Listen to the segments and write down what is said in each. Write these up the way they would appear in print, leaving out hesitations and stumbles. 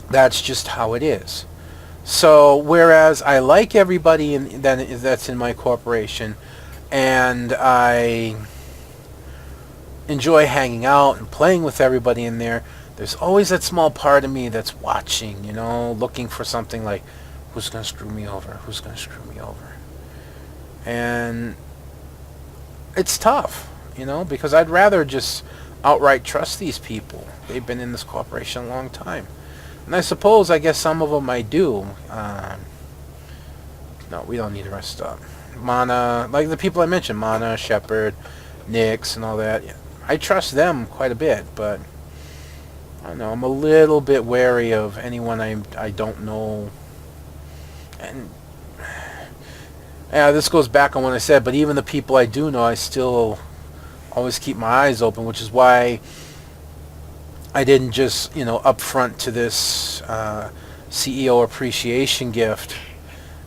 That's just how it is. So whereas I like everybody that's in my corporation, and I enjoy hanging out and playing with everybody in there, there's always that small part of me that's watching, looking for something like, who's going to screw me over? Who's going to screw me over? And it's tough, because I'd rather just outright trust these people. They've been in this corporation a long time. And I guess some of them I do. No, we don't need to rest up. Mana, like the people I mentioned, Mana, Shepard, Nix, and all that. Yeah, I trust them quite a bit, but I don't know. I'm a little bit wary of anyone I don't know. And yeah, this goes back on what I said, but even the people I do know, I still always keep my eyes open, which is why I didn't just, up front to this CEO appreciation gift,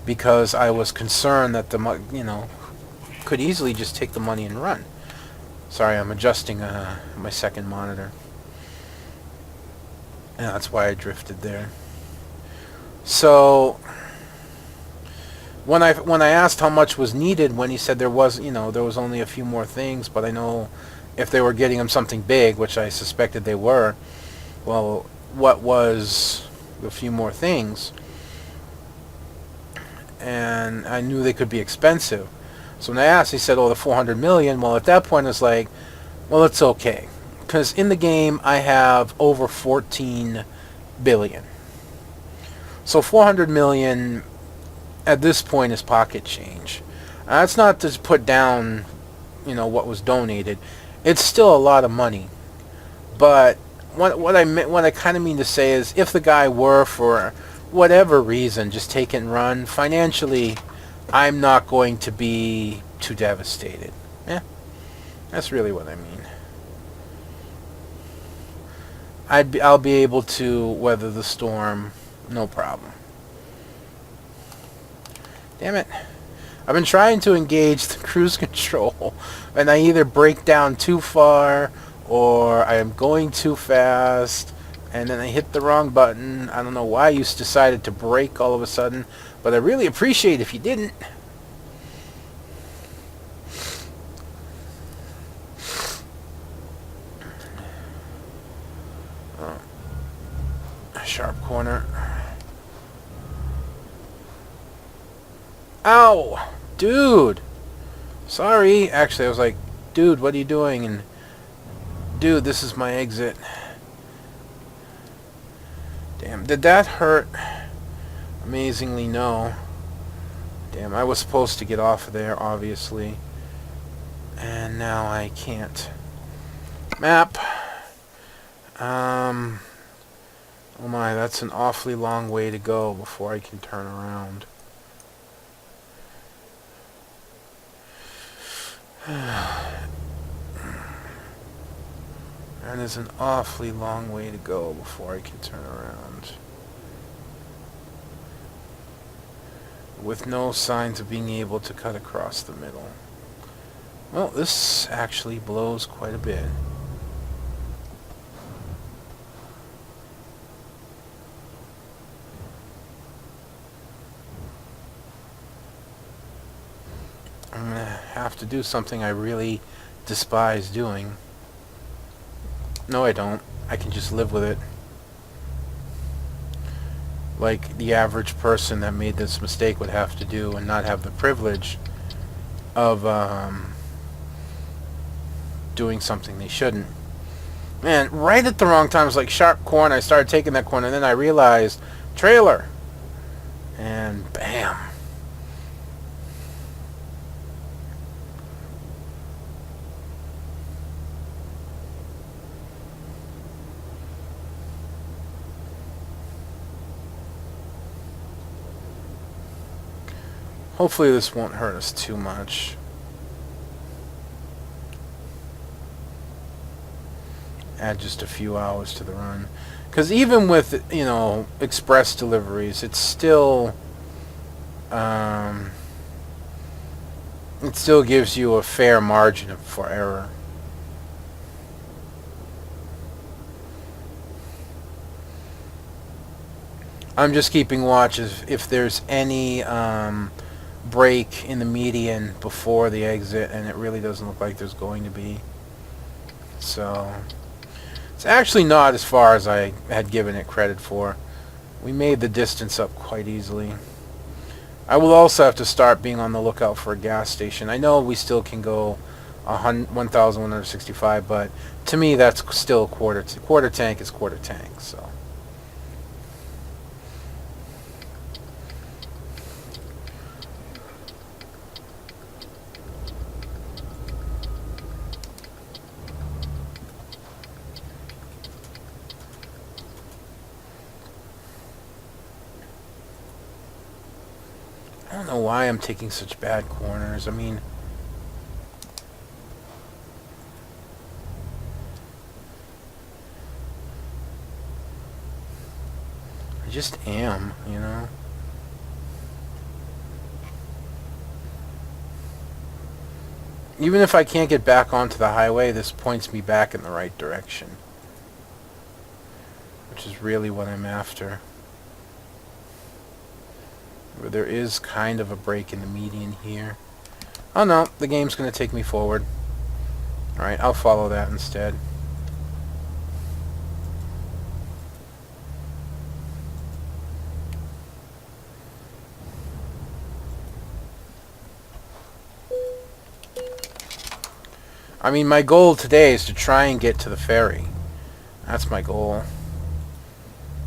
because I was concerned that could easily just take the money and run. Sorry, I'm adjusting my second monitor. And that's why I drifted there. So when I asked how much was needed, when he said there was only a few more things, but I know if they were getting him something big, which I suspected they were, well, what was the few more things? And I knew they could be expensive. So when I asked, he said, the 400 million. Well, at that point, it's like, well, it's okay. Because in the game, I have over 14 billion. So 400 million at this point is pocket change. That's not to put down, what was donated. It's still a lot of money. But what I kind of mean to say is, if the guy were, for whatever reason, just take it and run, financially, I'm not going to be too devastated. Yeah, that's really what I mean. I'll be able to weather the storm, no problem. Damn it. I've been trying to engage the cruise control, and I either break down too far, or I am going too fast, and then I hit the wrong button. I don't know why you decided to brake all of a sudden, but I really appreciate if you didn't. Sharp corner. Ow! Dude! Sorry. Actually, I was like, dude, what are you doing? And, dude, this is my exit. Damn, did that hurt? Amazingly, no. Damn, I was supposed to get off of there, obviously. And now I can't. Map. Oh my, that's an awfully long way to go before I can turn around. That is an awfully long way to go before I can turn around. With no signs of being able to cut across the middle. Well, this actually blows quite a bit. I'm going to have to do something I really despise doing. No, I don't. I can just live with it. Like the average person that made this mistake would have to do, and not have the privilege of doing something they shouldn't. Man, right at the wrong time. It was like sharp corner. I started taking that corner, and then I realized trailer. And bam. Hopefully this won't hurt us too much. Add just a few hours to the run. Because even with, express deliveries, it still gives you a fair margin for error. I'm just keeping watch if there's any break in the median before the exit, and it really doesn't look like there's going to be. So it's actually not as far as I had given it credit for. We made the distance up quite easily. I will also have to start being on the lookout for a gas station. I know we still can go 1,165, but to me that's still quarter tank is quarter tank. So I don't know why I'm taking such bad corners. I mean, I just am, you know. Even if I can't get back onto the highway, this points me back in the right direction, which is really what I'm after. Where there is kind of a break in the median here. Oh no, the game's going to take me forward. Alright, I'll follow that instead. I mean, my goal today is to try and get to the ferry. That's my goal.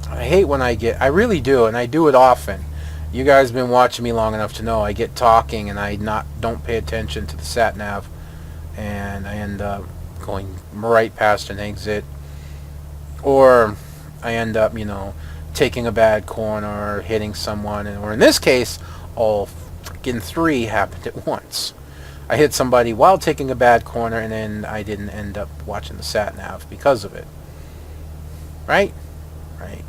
I hate when I really do, and I do it often. You guys have been watching me long enough to know I get talking and I don't pay attention to the sat nav, and I end up going right past an exit, or I end up, you know, taking a bad corner or hitting someone, or in this case, all freaking three happened at once. I hit somebody while taking a bad corner, and then I didn't end up watching the sat nav because of it. Right? Right.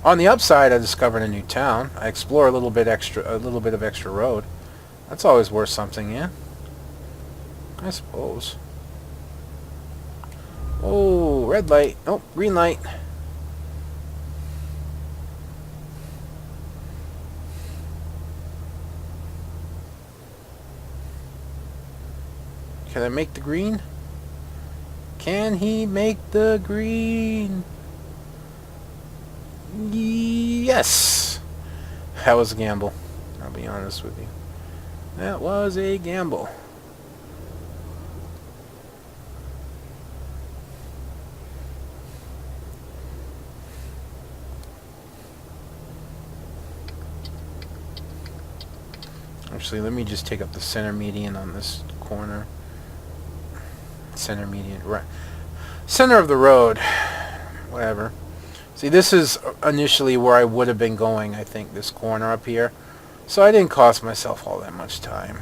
On the upside, I discovered a new town. I explore a little bit of extra road. That's always worth something, yeah? I suppose. Oh, red light. Oh, green light. Can I make the green? Can he make the green? Yes! That was a gamble. I'll be honest with you. That was a gamble. Actually, let me just take up the center median on this corner. Center median, right. Center of the road. Whatever. See, this is initially where I would have been going, I think, this corner up here. So I didn't cost myself all that much time.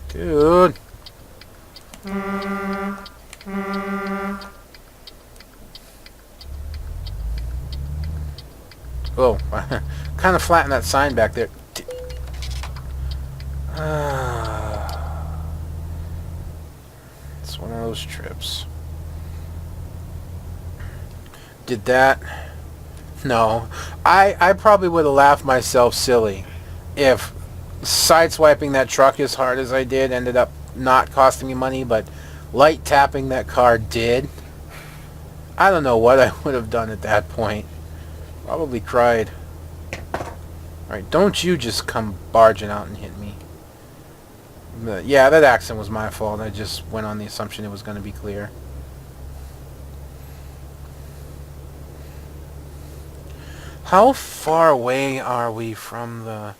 Dude. Oh, kind of flatten that sign back there. It's one of those trips. Did that? No. I probably would have laughed myself silly if sideswiping that truck as hard as I did ended up not costing me money, but light tapping that car did. I don't know what I would have done at that point. Probably cried. Alright, don't you just come barging out and hit me. But yeah, that accident was my fault. I just went on the assumption it was going to be clear. How far away are we from the...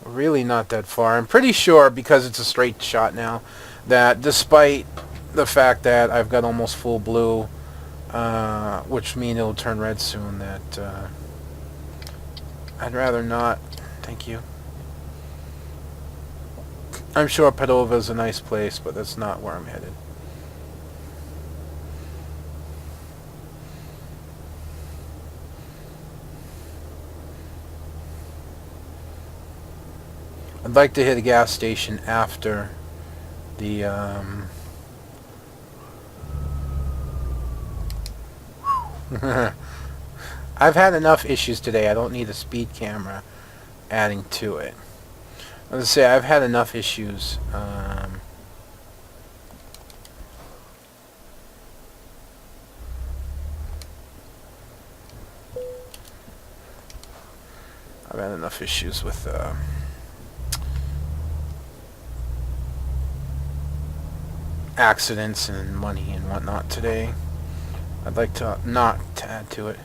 Really not that far. I'm pretty sure, because it's a straight shot now, that despite the fact that I've got almost full blue, which means it'll turn red soon, that I'd rather not. Thank you. I'm sure Padova is a nice place, but that's not where I'm headed. I'd like to hit a gas station after the I've had enough issues today. I don't need a speed camera adding to it. Let's say I've had enough issues. I've had enough issues with accidents and money and whatnot today. I'd like to not to add to it.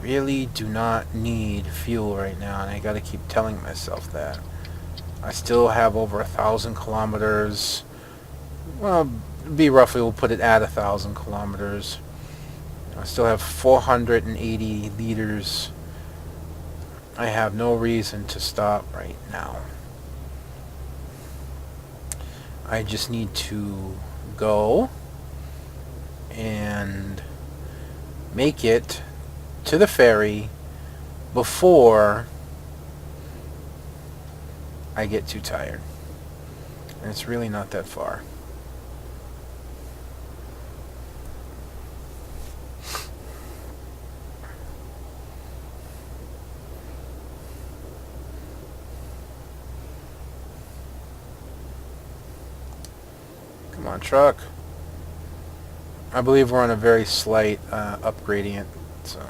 Really do not need fuel right now, and I gotta keep telling myself that. I still have over 1,000 kilometers. Well, be roughly, we'll put it at 1,000 kilometers. I still have 480 liters. I have no reason to stop right now. I just need to go and make it to the ferry before I get too tired. And it's really not that far. Come on, truck. I believe we're on a very slight up gradient, so...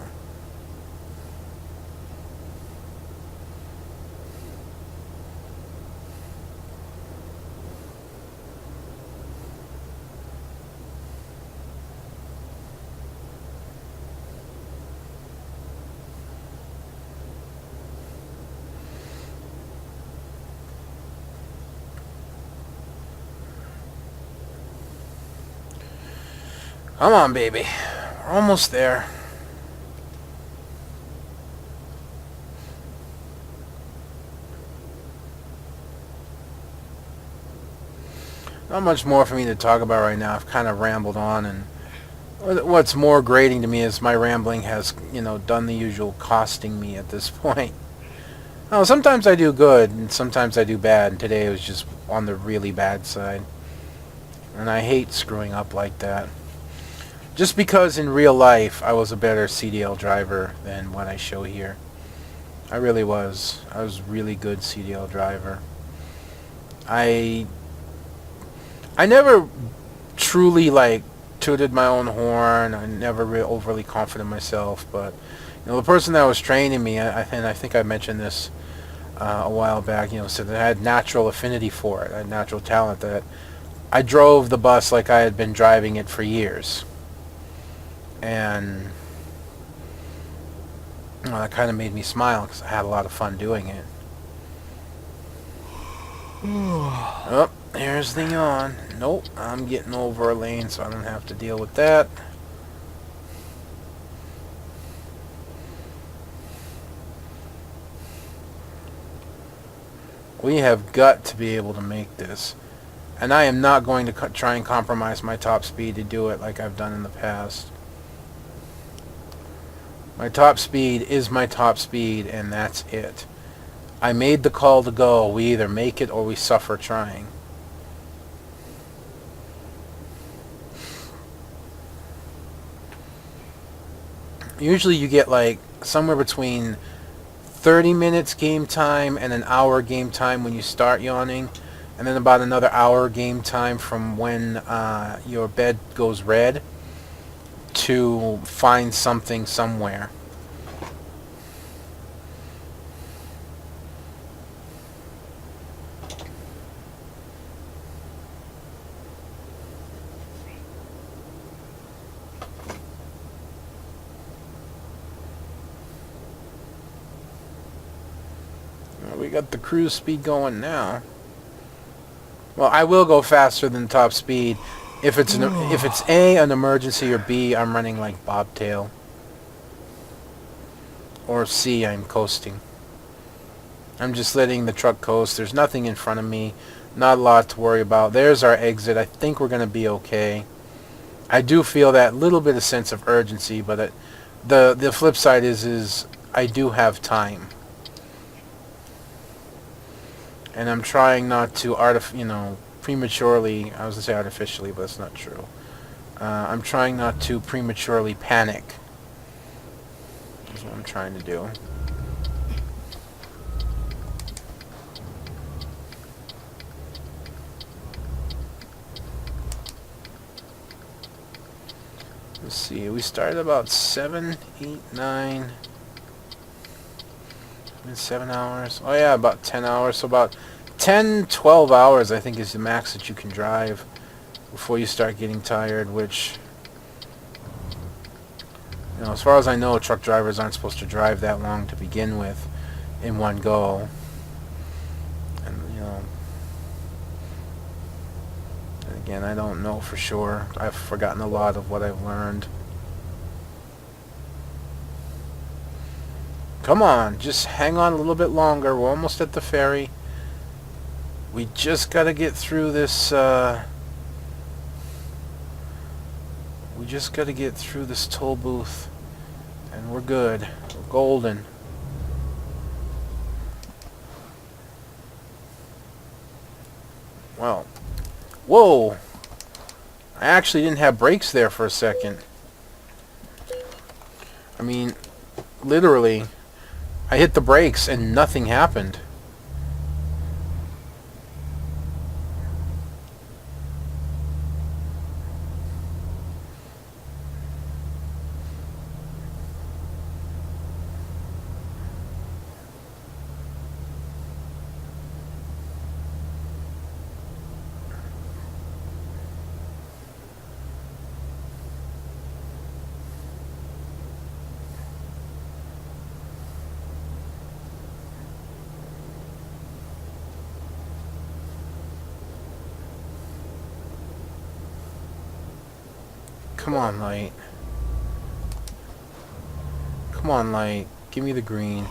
Come on, baby. We're almost there. Not much more for me to talk about right now. I've kind of rambled on, and what's more grating to me is my rambling has, done the usual costing me at this point. Oh, sometimes I do good, and sometimes I do bad, and today it was just on the really bad side. And I hate screwing up like that. Just because in real life I was a better CDL driver than what I show here. I really was. I was a really good CDL driver. I never truly tooted my own horn. I never really overly confident in myself, but the person that was training me, and I think I mentioned this a while back, said that I had natural affinity for it. I had natural talent, that I drove the bus like I had been driving it for years. And that kind of made me smile because I had a lot of fun doing it. Oh, here's the yawn. Nope, I'm getting over a lane so I don't have to deal with that. We have got to be able to make this. And I am not going to try and compromise my top speed to do it like I've done in the past. My top speed is my top speed, and that's it. I made the call to go. We either make it or we suffer trying. Usually you get somewhere between 30 minutes game time and an hour game time when you start yawning, and then about another hour game time from when your bed goes red to find something somewhere. We got the cruise speed going now. Well, I will go faster than top speed if it's an emergency, or B, I'm running like bobtail. or C, I'm coasting. I'm just letting the truck coast. There's nothing in front of me. Not a lot to worry about. There's our exit. I think we're going to be okay. I do feel that little bit of sense of urgency, but the flip side is I do have time. And I'm trying not to prematurely, I was going to say artificially, but that's not true. I'm trying not to prematurely panic. That's what I'm trying to do. Let's see, we started about 7, 8, 9, 7 hours. Oh yeah, about 10 hours. So about 10, 12 hours I think is the max that you can drive before you start getting tired, which, as far as I know, truck drivers aren't supposed to drive that long to begin with in one go. And, again, I don't know for sure. I've forgotten a lot of what I've learned. Come on, just hang on a little bit longer. We're almost at the ferry. We just got to get through this, we just got to get through this toll booth, and we're good. We're golden. Well, whoa! I actually didn't have brakes there for a second. I mean, literally, I hit the brakes and nothing happened. Come on, light. Come on, light. Give me the green.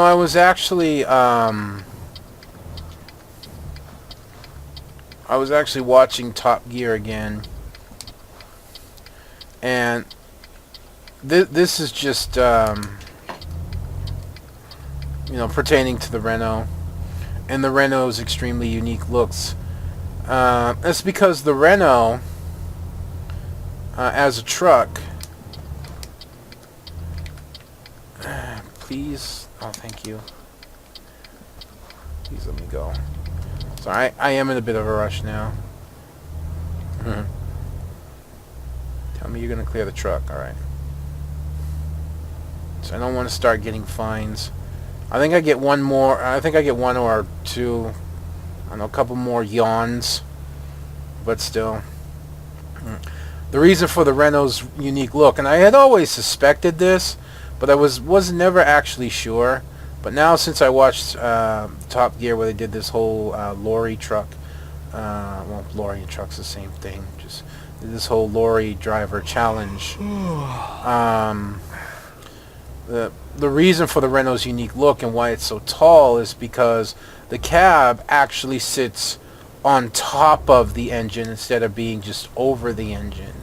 I was actually watching Top Gear again, and this is just pertaining to the Renault and the Renault's extremely unique looks. That's because the Renault, as a truck, please. Oh, thank you. Please let me go. Sorry, I am in a bit of a rush now. Tell me you're going to clear the truck. Alright. So I don't want to start getting fines. I think I get one more. I think I get one or two. I don't know, a couple more yawns. But still. The reason for the Renault's unique look, and I had always suspected this, but I was never actually sure. But now, since I watched Top Gear, where they did this whole lorry truck, well, lorry and truck's the same thing, just did this whole lorry driver challenge. The reason for the Renault's unique look and why it's so tall is because the cab actually sits on top of the engine instead of being just over the engine.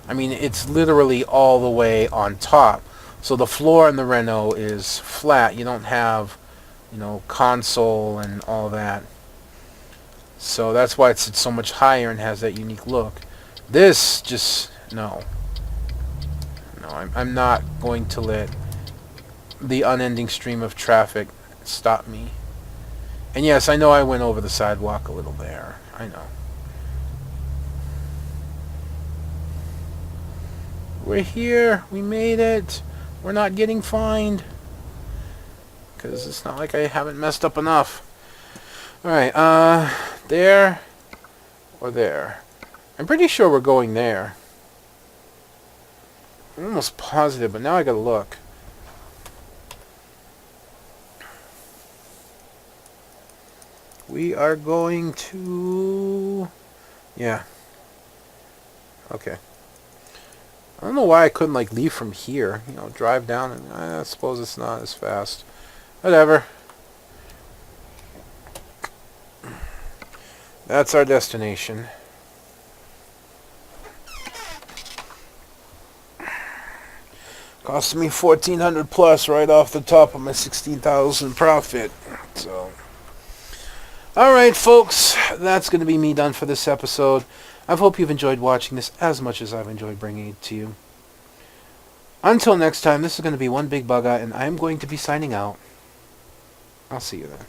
I mean, it's literally all the way on top. So the floor in the Renault is flat. You don't have, console and all that. So that's why it sits so much higher and has that unique look. This just, no. No, I'm not going to let the unending stream of traffic stop me. And yes, I know I went over the sidewalk a little there. I know. We're here. We made it. We're not getting fined. Because it's not like I haven't messed up enough. Alright, there or there. I'm pretty sure we're going there. I'm almost positive, but now I gotta look. we are going to... Yeah. Okay. I don't know why I couldn't, like, leave from here. You know, drive down, and I suppose it's not as fast. Whatever. That's our destination. Cost me $1,400 plus right off the top of my $16,000 profit. So, all right, folks, that's going to be me done for this episode. I hope you've enjoyed watching this as much as I've enjoyed bringing it to you. Until next time, this is going to be One Big Bug Eye, and I'm going to be signing out. I'll see you then.